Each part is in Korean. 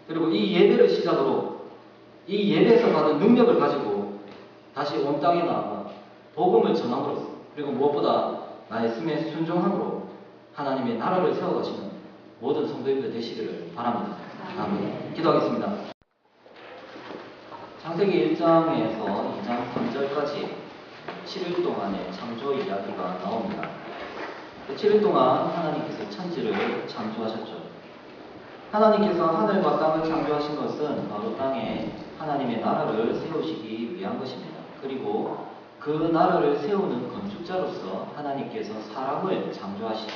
그리고 이 예배를 시작으로 이 예배에서 받은 능력을 가지고 다시 온 땅에 나아가 복음을 전함으로써, 그리고 무엇보다 나의 숨에 순종함으로 하나님의 나라를 세워가시는 모든 성도님들 되시기를 바랍니다. 아멘. 기도하겠습니다. 창세기 1장에서 2장 3절까지 7일 동안의 창조 이야기가 나옵니다. 7일 동안 하나님께서 천지를 창조하셨죠. 하나님께서 하늘과 땅을 창조하신 것은 바로 땅에 하나님의 나라를 세우시기 위한 것입니다. 그리고 그 나라를 세우는 건축자로서 하나님께서 사람을 창조하시죠.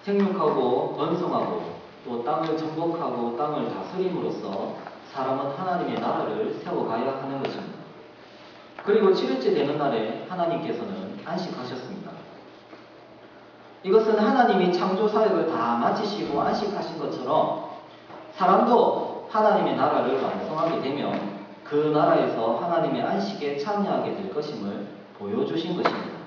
생육하고 번성하고 또 땅을 정복하고 땅을 다스림으로써 사람은 하나님의 나라를 세워가야 하는 것입니다. 그리고 7일째 되는 날에 하나님께서는 안식하셨습니다. 이것은 하나님이 창조 사역을 다 마치시고 안식하신 것처럼 사람도 하나님의 나라를 완성하게 되면 그 나라에서 하나님의 안식에 참여하게 될 것임을 보여주신 것입니다.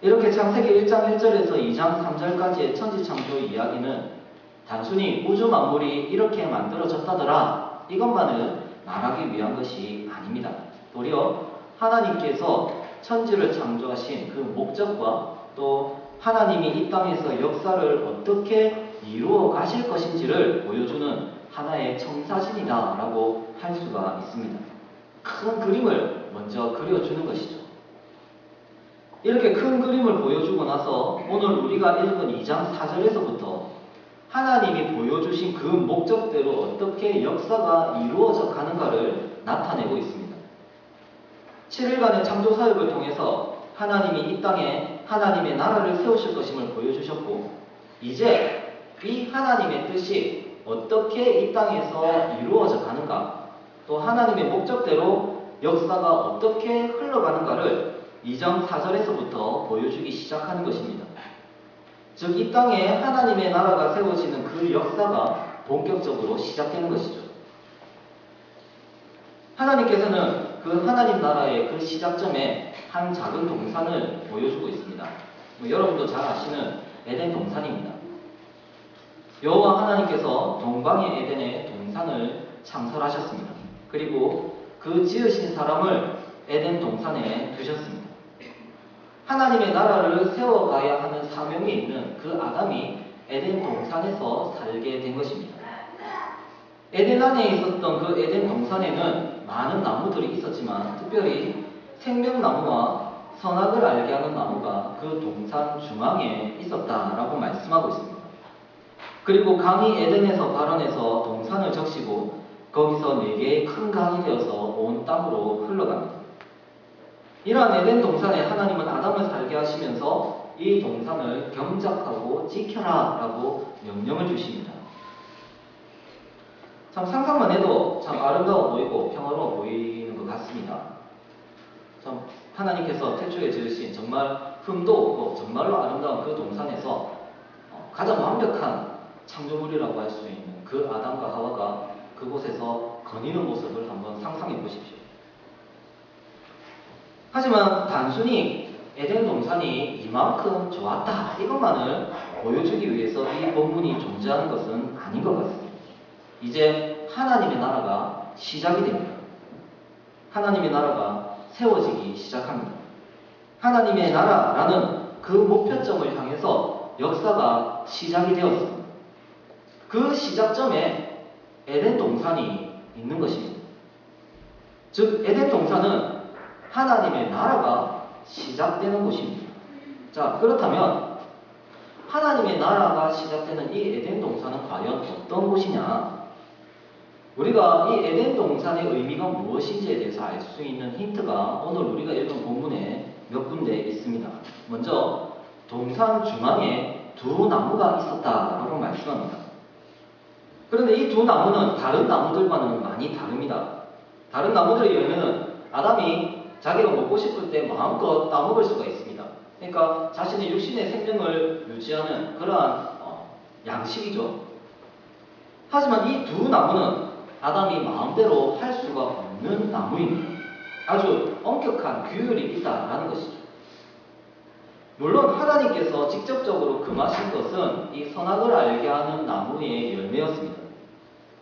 이렇게 창세기 1장 1절에서 2장 3절까지의 천지창조 이야기는 단순히 우주 만물이 이렇게 만들어졌다더라 이것만을 말하기 위한 것이 아닙니다. 도리어 하나님께서 천지를 창조하신 그 목적과 또 하나님이 이 땅에서 역사를 어떻게 이루어 가실 것인지를 보여주는 하나의 청사진이다 라고 할 수가 있습니다. 큰 그림을 먼저 그려주는 것이죠. 이렇게 큰 그림을 보여주고 나서 오늘 우리가 읽은 2장 4절에서부터 하나님이 보여주신 그 목적대로 어떻게 역사가 이루어져 가는가를 나타내고 있습니다. 7일간의 창조 사역을 통해서 하나님이 이 땅에 하나님의 나라를 세우실 것임을 보여주셨고, 이제 이 하나님의 뜻이 어떻게 이 땅에서 이루어져 가는가, 또 하나님의 목적대로 역사가 어떻게 흘러가는가를 2장 4절에서부터 보여주기 시작하는 것입니다. 즉, 이 땅에 하나님의 나라가 세워지는 그 역사가 본격적으로 시작되는 것이죠. 하나님께서는 그 하나님 나라의 그 시작점에 한 작은 동산을 보여주고 있습니다. 여러분도 잘 아시는 에덴 동산입니다. 여호와 하나님께서 동방의 에덴의 동산을 창설하셨습니다. 그리고 그 지으신 사람을 에덴 동산에 두셨습니다. 하나님의 나라를 세워가야 하는 사명이 있는 그 아담이 에덴 동산에서 살게 된 것입니다. 에덴 안에 있었던 그 에덴 동산에는 많은 나무들이 있었지만 특별히 생명나무와 선악을 알게 하는 나무가 그 동산 중앙에 있었다라고 말씀하고 있습니다. 그리고 강이 에덴에서 발원해서 동산을 적시고 거기서 4개의 큰 강이 되어서 온 땅으로 흘러갑니다. 이러한 에덴 동산에 하나님은 아담을 살게 하시면서 이 동산을 경작하고 지켜라 라고 명령을 주십니다. 참 상상만 해도 참 아름다워 보이고 평화로워 보이는 것 같습니다. 참 하나님께서 태초에 지으신 정말 흠도 없고 정말로 아름다운 그 동산에서 가장 완벽한 창조물이라고 할 수 있는 그 아담과 하와가 그곳에서 거니는 모습을 한번 상상해 보십시오. 하지만 단순히 에덴 동산이 이만큼 좋았다 이것만을 보여주기 위해서 이 본문이 존재하는 것은 아닌 것 같습니다. 이제 하나님의 나라가 시작이 됩니다. 하나님의 나라가 세워지기 시작합니다. 하나님의 나라라는 그 목표점을 향해서 역사가 시작이 되었습니다. 그 시작점에 에덴 동산이 있는 것입니다. 즉 에덴 동산은 하나님의 나라가 시작되는 곳입니다. 자, 그렇다면 하나님의 나라가 시작되는 이 에덴 동산은 과연 어떤 곳이냐? 우리가 이 에덴 동산의 의미가 무엇인지에 대해서 알 수 있는 힌트가 오늘 우리가 읽은 본문에 몇 군데 있습니다. 먼저 동산 중앙에 2 나무가 있었다라고 말씀합니다. 그런데 이 2 나무는 다른 나무들과는 많이 다릅니다. 다른 나무들의 열매는 아담이 자기가 먹고 싶을 때 마음껏 따먹을 수가 있습니다. 그러니까 자신의 육신의 생명을 유지하는 그러한 양식이죠. 하지만 이 2 나무는 아담이 마음대로 할 수가 없는 나무입니다. 아주 엄격한 규율이 있다라는 것이죠. 물론 하나님께서 직접적으로 금하신 것은 이 선악을 알게 하는 나무의 열매였습니다.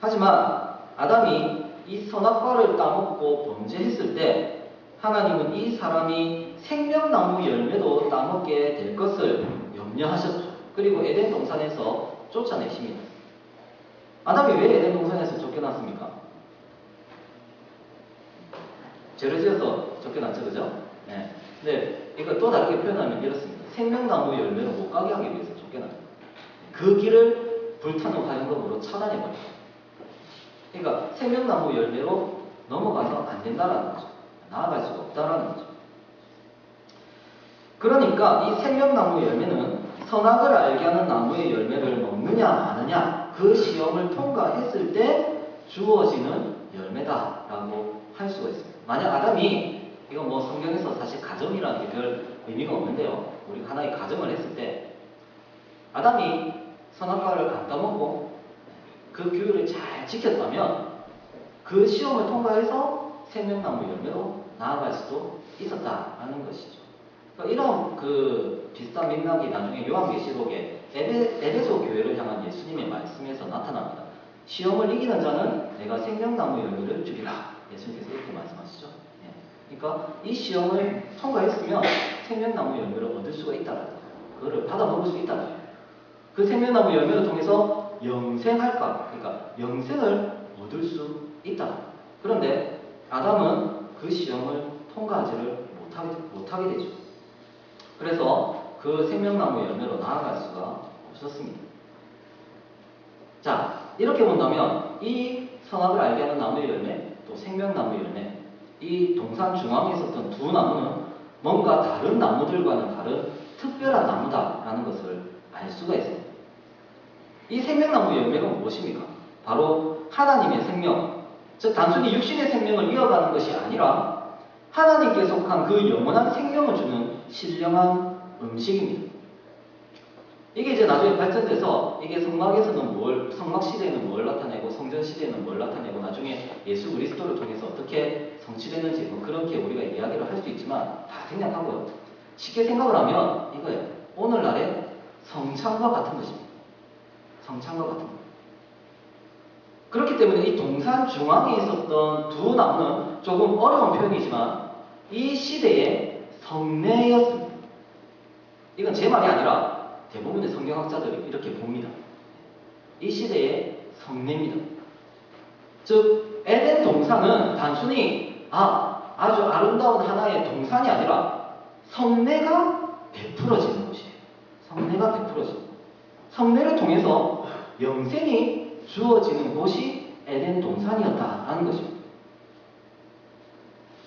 하지만 아담이 이 선악과를 따먹고 범죄했을 때 하나님은 이 사람이 생명나무 열매도 따먹게 될 것을 염려하셨죠. 그리고 에덴 동산에서 쫓아내십니다. 아담이 왜 에덴 동산에서 쫓겨났습니까? 죄를 지어서 쫓겨났죠, 그죠? 네. 근데 이거 또 다르게 표현하면 이렇습니다. 생명나무 열매를 못 가게 하기 위해서 쫓겨납니다. 그 길을 불타는 화염검으로 차단해버립니다. 그러니까 생명나무 열매로 넘어가서 안 된다라는 거죠. 나아갈 수가 없다라는 거죠. 그러니까 이 생명나무 열매는 선악을 알게 하는 나무의 열매를 먹느냐 마느냐 그 시험을 통과했을 때 주어지는 열매다라고 할 수가 있습니다. 만약 아담이 이건 뭐 성경에서 사실 가정이라는 게 별 의미가 없는데요. 우리가 하나의 가정을 했을 때 아담이 선악과를 안 따먹고 그 규율을 잘 지켰다면 그 시험을 통과해서 생명나무 열매로 나아갈 수도 있었다라는 것이죠. 그러니까 이런 그 비슷한 맥락이 나중에 요한계시록에 에베소 교회를 향한 예수님의 말씀에서 나타납니다. 시험을 이기는 자는 내가 생명나무 열매를 주리라. 예수님께서 이렇게 말씀하시죠. 그러니까 이 시험을 통과했으면 생명나무 열매를 얻을 수가 있다는 거예요. 그거를 받아먹을 수 있다는 거예요. 그 생명나무 열매를 통해서 영생할까? 그러니까 영생을 얻을 수 있다. 그런데 아담은 그 시험을 통과하지를 못하게 되죠. 그래서 그 생명나무 열매로 나아갈 수가 없었습니다. 자, 이렇게 본다면 이 선악을 알게 하는 나무의 열매, 또 생명나무 열매, 이 동산 중앙에 있었던 두 나무는 뭔가 다른 나무들과는 다른 특별한 나무다라는 것을 알 수가 있습니다. 이 생명나무 열매가 무엇입니까? 바로 하나님의 생명, 즉 단순히 육신의 생명을 이어가는 것이 아니라 하나님께 속한 그 영원한 생명을 주는 신령한 음식입니다. 이게 이제 나중에 발전돼서 이게 성막 시대에는 뭘 나타내고 성전 시대에는 뭘 나타내고 나중에 예수 그리스도를 통해서 어떻게 성취되는지 뭐 그렇게 우리가 이야기를 할 수 있지만 다 생략하고요. 쉽게 생각을 하면 이거예요. 오늘날의 성찬과 같은 것입니다. 성찬과 같은 것. 그렇기 때문에 이 동산 중앙에 있었던 두 나무는 조금 어려운 표현이지만 이 시대의 성례였습니다. 이건 제 말이 아니라 대부분의 성경학자들이 이렇게 봅니다. 이 시대의 성례입니다. 즉 에덴 동산은 단순히 아주 아름다운 하나의 동산이 아니라 성례가 베풀어지는 곳이에요. 성례가 베풀어지는 곳. 성례를 통해서 영생이 주어지는 곳이 에덴 동산이었다라는 것입니다.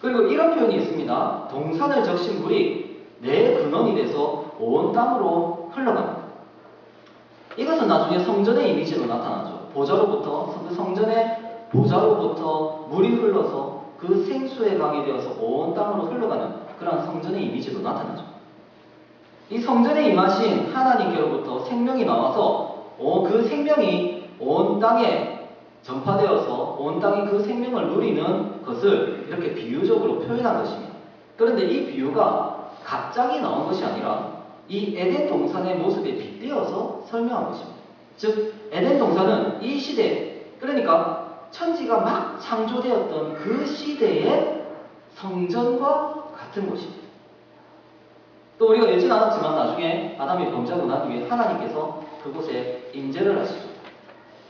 그리고 이런 표현이 있습니다. 동산을 적신 물이 내 근원이 돼서 온 땅으로 흘러갑니다. 이것은 나중에 성전의 이미지로 나타나죠. 그 성전의 보좌로부터 물이 흘러서 그 생수의 강이 되어서 온 땅으로 흘러가는 그런 성전의 이미지로 나타나죠. 이 성전에 임하신 하나님께로부터 생명이 나와서 그 생명이 온 땅에 전파되어서 온 땅이 그 생명을 누리는 것을 이렇게 비유적으로 표현한 것입니다. 그런데 이 비유가 갑자기 나온 것이 아니라 이 에덴 동산의 모습에 빗대어서 설명한 것입니다. 즉 에덴 동산은 이 시대, 그러니까 천지가 막 창조되었던 그 시대의 성전과 같은 곳입니다. 또 우리가 읽진 않았지만 나중에 아담이 범죄하고 난 뒤에 하나님께서 그곳에 임재를 하시죠.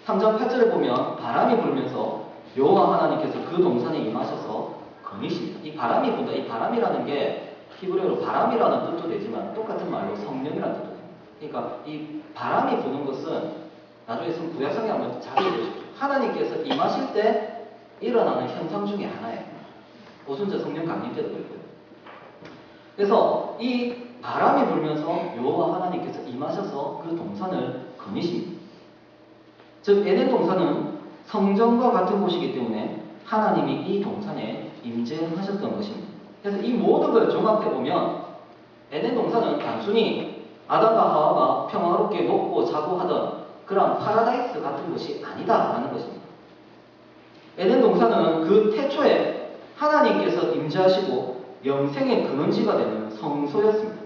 3장 8절에 보면 바람이 불면서 여호와 하나님께서 그 동산에 임하셔서 거니십니다. 이 바람이 분다. 이 바람이라는 게 히브리어로 바람이라는 뜻도 되지만 똑같은 말로 성령이라는 뜻도 됩니다. 그러니까 이 바람이 부는 것은 나중에 구약성에 한번 자세히 보십시오. 하나님께서 임하실 때 일어나는 현상 중에 하나예요. 오순절 성령 강림 때도 그렇고요. 그래서 이 바람이 불면서 여호와 하나님께서 임하셔서 그 동산을 거니십니다. 즉 에덴 동산은 성전과 같은 곳이기 때문에 하나님이 이 동산에 임재하셨던 것입니다. 그래서 이 모든 걸 종합해보면 에덴 동산은 단순히 아담과 하와가 평화롭게 먹고 자고 하던 그런 파라다이스 같은 곳이 아니다라는 것입니다. 에덴 동산은 그 태초에 하나님께서 임재하시고 영생의 근원지가 되는 성소였습니다.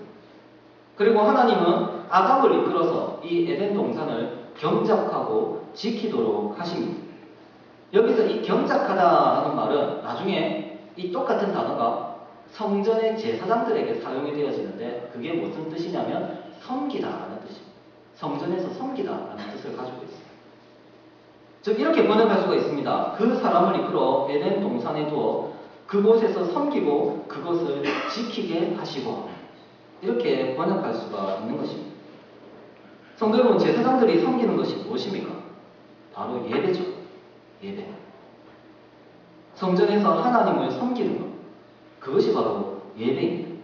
그리고 하나님은 아담을 이끌어서 이 에덴 동산을 경작하고 지키도록 하십니다. 여기서 이 경작하다 하는 말은 나중에 이 똑같은 단어가 성전의 제사장들에게 사용이 되어지는데 그게 무슨 뜻이냐면 섬기다라는 뜻입니다. 성전에서 섬기다라는 뜻을 가지고 있습니다. 즉 이렇게 번역할 수가 있습니다. 그 사람을 이끌어 에덴 동산에 두어 그곳에서 섬기고 그것을 지키게 하시고, 이렇게 번역할 수가 있는 것입니다. 성도 여러분, 제사장들이 섬기는 것이 무엇입니까? 바로 예배죠. 예배. 성전에서 하나님을 섬기는 것, 그것이 바로 예배입니다.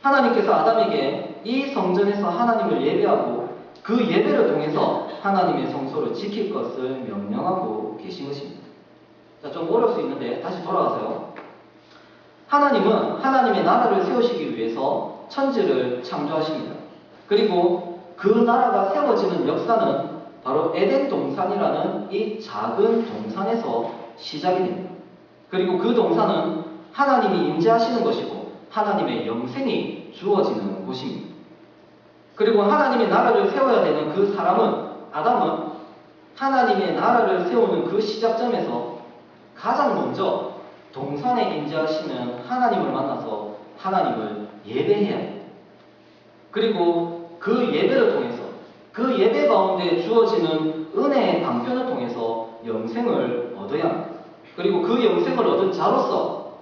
하나님께서 아담에게 이 성전에서 하나님을 예배하고 그 예배를 통해서 하나님의 성소를 지킬 것을 명령하고 계신 것입니다. 자, 좀 어려울 수 있는데 다시 돌아가서요. 하나님은 하나님의 나라를 세우시기 위해서 천지를 창조하십니다. 그리고 그 나라가 세워지는 역사는 바로 에덴 동산이라는 이 작은 동산에서 시작이 됩니다. 그리고 그 동산은 하나님이 임재하시는 것이고 하나님의 영생이 주어지는 곳입니다. 그리고 하나님의 나라를 세워야 되는 그 사람은, 아담은 하나님의 나라를 세우는 그 시작점에서 가장 먼저 동산에 임재하시는 하나님을 만나서 하나님을 예배해야 해요. 그리고 그 예배를 통해서, 그 예배 가운데 주어지는 은혜의 방편을 통해서 영생을 얻어야 합니다. 그리고 그 영생을 얻은 자로서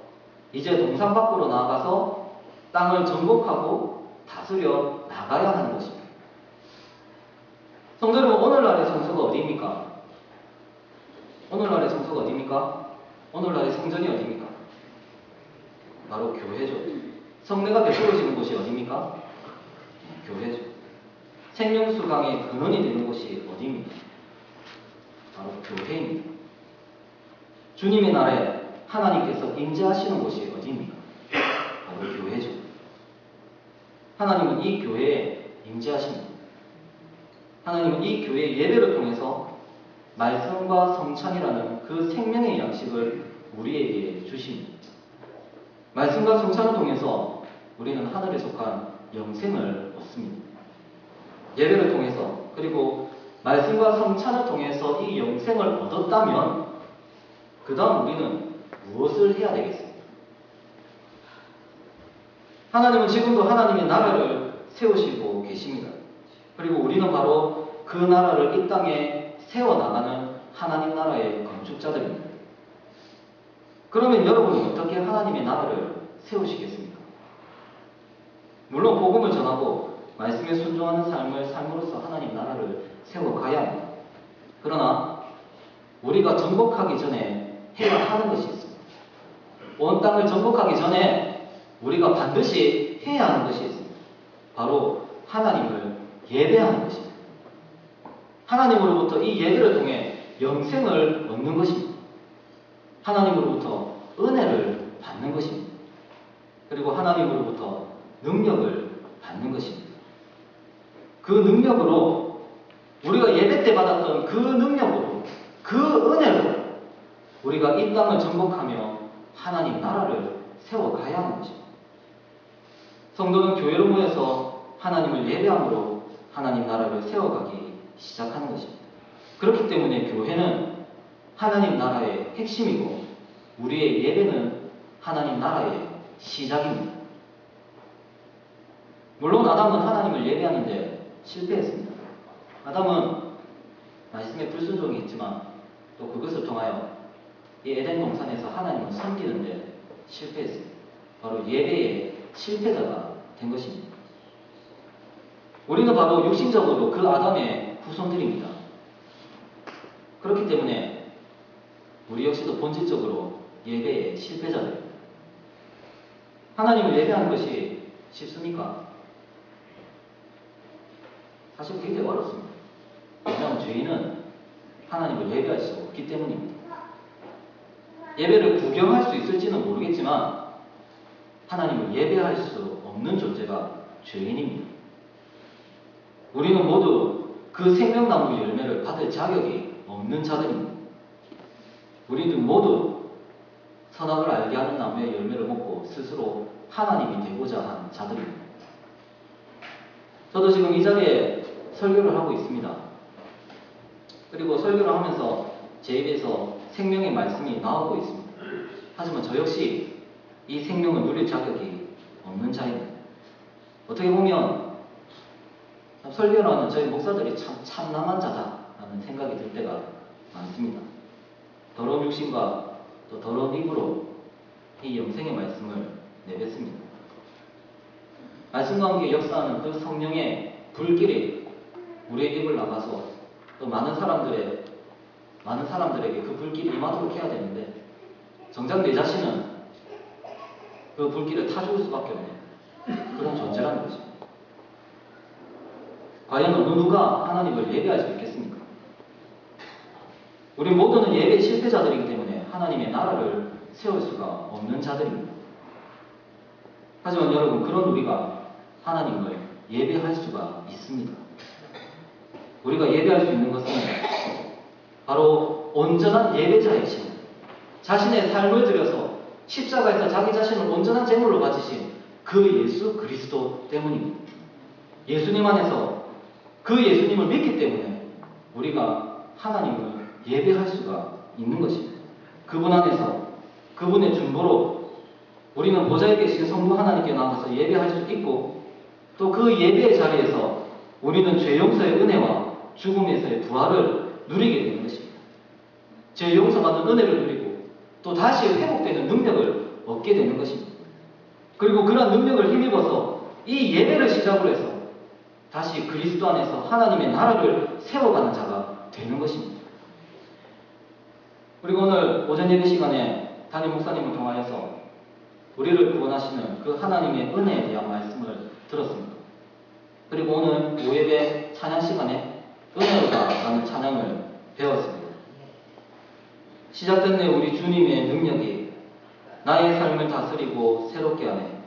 이제 동산 밖으로 나아가서 땅을 정복하고 다스려 나가야 하는 것입니다. 성도 여러분, 오늘날의 성소가 어디입니까? 오늘날의 성소가 어디입니까? 오늘날의 성전이 어디입니까? 바로 교회죠. 성례가 베풀어지는 곳이 어디입니까? 교회죠. 생명수강의 근원이 되는 곳이 어디입니까? 바로 교회입니다. 주님의 날에 하나님께서 임재하시는 곳이 어디입니까? 바로 교회죠. 하나님은 이 교회에 임재하십니다. 하나님은 이 교회의 예배를 통해서 말씀과 성찬이라는 그 생명의 양식을 우리에게 주십니다. 말씀과 성찬을 통해서 우리는 하늘에 속한 영생을 얻습니다. 예배를 통해서, 그리고 말씀과 성찬을 통해서 이 영생을 얻었다면 그 다음 우리는 무엇을 해야 되겠습니까? 하나님은 지금도 하나님의 나라를 세우시고 계십니다. 그리고 우리는 바로 그 나라를 이 땅에 세워나가는 하나님 나라의 건축자들입니다. 그러면 여러분은 어떻게 하나님의 나라를 세우시겠습니까? 물론 복음을 전하고 말씀에 순종하는 삶을 삶으로써 하나님 나라를 세워가야 합니다. 그러나 우리가 정복하기 전에 해야 하는 것이 있습니다. 온 땅을 정복하기 전에 우리가 반드시 해야 하는 것이 있습니다. 바로 하나님을 예배하는 것입니다. 하나님으로부터 이 예배를 통해 영생을 얻는 것입니다. 하나님으로부터 은혜를 받는 것입니다. 그리고 하나님으로부터 능력을 받는 것입니다. 그 능력으로, 우리가 예배 때 받았던 그 능력으로, 그 은혜로 우리가 이 땅을 정복하며 하나님 나라를 세워가야 하는 것입니다. 성도는 교회로 모여서 하나님을 예배함으로 하나님 나라를 세워가기 시작하는 것입니다. 그렇기 때문에 교회는 하나님 나라의 핵심이고 우리의 예배는 하나님 나라의 시작입니다. 물론 아담은 하나님을 예배하는데 실패했습니다. 아담은 말씀에 불순종이 있지만 또 그것을 통하여 이 에덴 동산에서 하나님을 섬기는데 실패했습니다. 바로 예배의 실패자가 된 것입니다. 우리는 바로 육신적으로 그 아담의 후손들입니다. 그렇기 때문에 우리 역시도 본질적으로 예배의 실패자들입니다. 하나님을 예배하는 것이 쉽습니까? 사실 굉장히 어렵습니다. 왜냐하면 죄인은 하나님을 예배할 수 없기 때문입니다. 예배를 구경할 수 있을지는 모르겠지만 하나님을 예배할 수 없는 존재가 죄인입니다. 우리는 모두 그 생명나무 열매를 받을 자격이 없는 자들입니다. 우리는 모두 선악을 알게 하는 나무의 열매를 먹고 스스로 하나님이 되고자 하는 자들입니다. 저도 지금 이 자리에 설교를 하고 있습니다. 그리고 설교를 하면서 제 입에서 생명의 말씀이 나오고 있습니다. 하지만 저 역시 이 생명을 누릴 자격이 없는 자입니다. 어떻게 보면 설교를 하는 저희 목사들이 참 참남한 자다라는 생각이 들 때가 많습니다. 더러운 육신과 또 더러운 입으로 이 영생의 말씀을 내뱉습니다. 말씀과 함께 역사하는 그 성령의 불길이 우리의 입을 나가서 또 많은 사람들에게 그 불길이 임하도록 해야 되는데, 정작 내 자신은 그 불길을 타 죽을 수밖에 없는 그런 존재라는 것입니다. 과연 어느 누가 하나님을 예배할 수 있겠습니까? 우리 모두는 예배 실패자들이기 때문에 하나님의 나라를 세울 수가 없는 자들입니다. 하지만 여러분, 그런 우리가 하나님을 예배할 수가 있습니다. 우리가 예배할 수 있는 것은 바로 온전한 예배자이신, 자신의 삶을 들여서 십자가에서 자기 자신을 온전한 제물로 바치신 그 예수 그리스도 때문입니다. 예수님 안에서 그 예수님을 믿기 때문에 우리가 하나님을 예배할 수가 있는 것입니다. 그분 안에서 그분의 중보로 우리는 보좌에 계신 성부 하나님께 나가서 예배할 수 있고, 또 그 예배의 자리에서 우리는 죄 용서의 은혜와 죽음에서의 부활을 누리게 되는 것입니다. 죄 용서받는 은혜를 누리고 또 다시 회복되는 능력을 얻게 되는 것입니다. 그리고 그러한 능력을 힘입어서 이 예배를 시작으로 해서 다시 그리스도 안에서 하나님의 나라를 세워가는 자가 되는 것입니다. 그리고 오늘 오전 예배 시간에 담임 목사님을 통하여서 우리를 구원하시는 그 하나님의 은혜에 대한 말씀을 들었습니다. 그리고 오늘 오예배 찬양 시간에 은혜로다라는 찬양을 배웠습니다. 시작된 내 우리 주님의 능력이 나의 삶을 다스리고 새롭게 하네.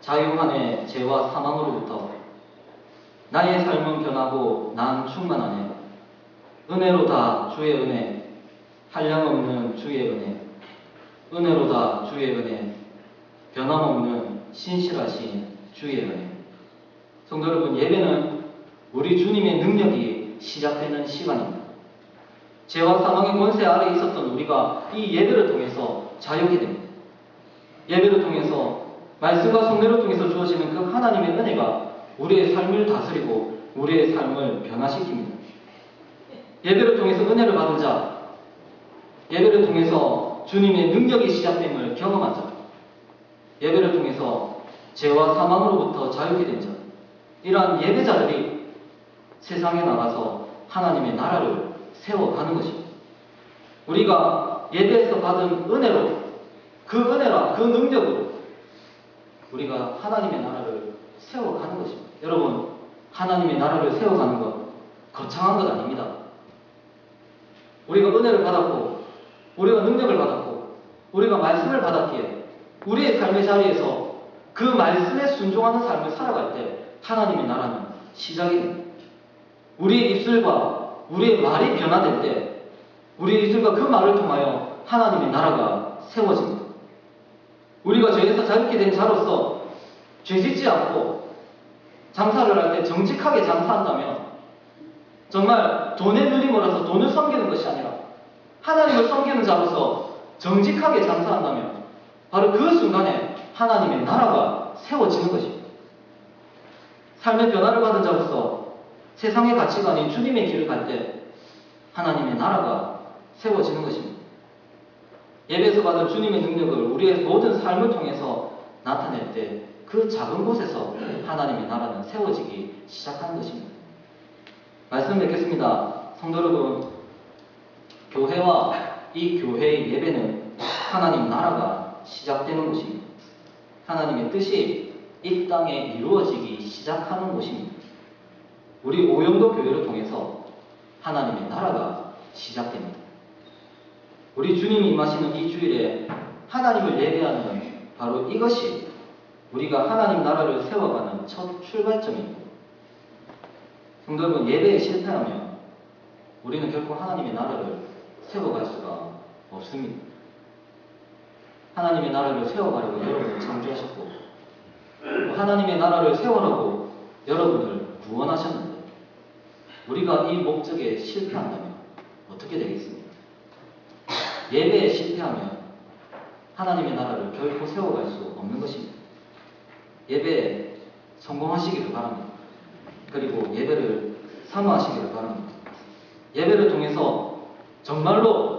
자유하네 죄와 사망으로부터. 나의 삶은 변하고 난 충만하네. 은혜로다 주의 은혜, 한량없는 주의 은혜. 은혜로다 주의 은혜, 변함없는 신실하신 주의 은혜. 성도 여러분, 예배는 우리 주님의 능력이 시작되는 시간입니다. 죄와 사망의 권세 아래 있었던 우리가 이 예배를 통해서 자유하게 됩니다. 예배를 통해서 말씀과 성례를 통해서 주어지는 그 하나님의 은혜가 우리의 삶을 다스리고 우리의 삶을 변화시킵니다. 예배를 통해서 은혜를 받은 자, 예배를 통해서 주님의 능력이 시작됨을 경험한 자, 예배를 통해서 죄와 사망으로부터 자유하게 된 자, 이러한 예배자들이 세상에 나가서 하나님의 나라를 세워가는 것입니다. 우리가 예배에서 받은 은혜로, 그 은혜와 그 능력으로 우리가 하나님의 나라를 세워가는 것입니다. 여러분, 하나님의 나라를 세워가는 것 거창한 것 아닙니다. 우리가 은혜를 받았고, 우리가 능력을 받았고, 우리가 말씀을 받았기에 우리의 삶의 자리에서 그 말씀에 순종하는 삶을 살아갈 때 하나님의 나라는 시작이 됩니다. 우리의 입술과 우리의 말이 변화될 때 우리의 입술과 그 말을 통하여 하나님의 나라가 세워집니다. 우리가 죄에서 자유케 된 자로서 죄짓지 않고 장사를 할 때 정직하게 장사한다면, 정말 돈의 눈이 멀어서 돈을 섬기는 것이 아니라 하나님을 섬기는 자로서 정직하게 장사한다면 바로 그 순간에 하나님의 나라가 세워지는 것입니다. 삶의 변화를 받은 자로서 세상의 가치관이 주님의 길을 갈 때 하나님의 나라가 세워지는 것입니다. 예배에서 받은 주님의 능력을 우리의 모든 삶을 통해서 나타낼 때 그 작은 곳에서 하나님의 나라는 세워지기 시작하는 것입니다. 말씀 뵙겠습니다. 성도 여러분, 교회와 이 교회의 예배는 하나님 나라가 시작되는 곳입니다. 하나님의 뜻이 이 땅에 이루어지기 시작하는 곳입니다. 우리 오영도 교회를 통해서 하나님의 나라가 시작됩니다. 우리 주님이 임하시는 이 주일에 하나님을 예배하는 바로 이것이 우리가 하나님 나라를 세워가는 첫 출발점입니다. 성도 여러분, 예배에 실패하면 우리는 결코 하나님의 나라를 세워갈 수가 없습니다. 하나님의 나라를 세워가려고 여러분을 창조하셨고, 하나님의 나라를 세우라고 여러분을 구원하셨는데 우리가 이 목적에 실패한다면 어떻게 되겠습니까? 예배에 실패하면 하나님의 나라를 결코 세워갈 수 없는 것입니다. 예배에 성공하시기를 바랍니다. 그리고 예배를 사모하시기를 바랍니다. 예배를 통해서 정말로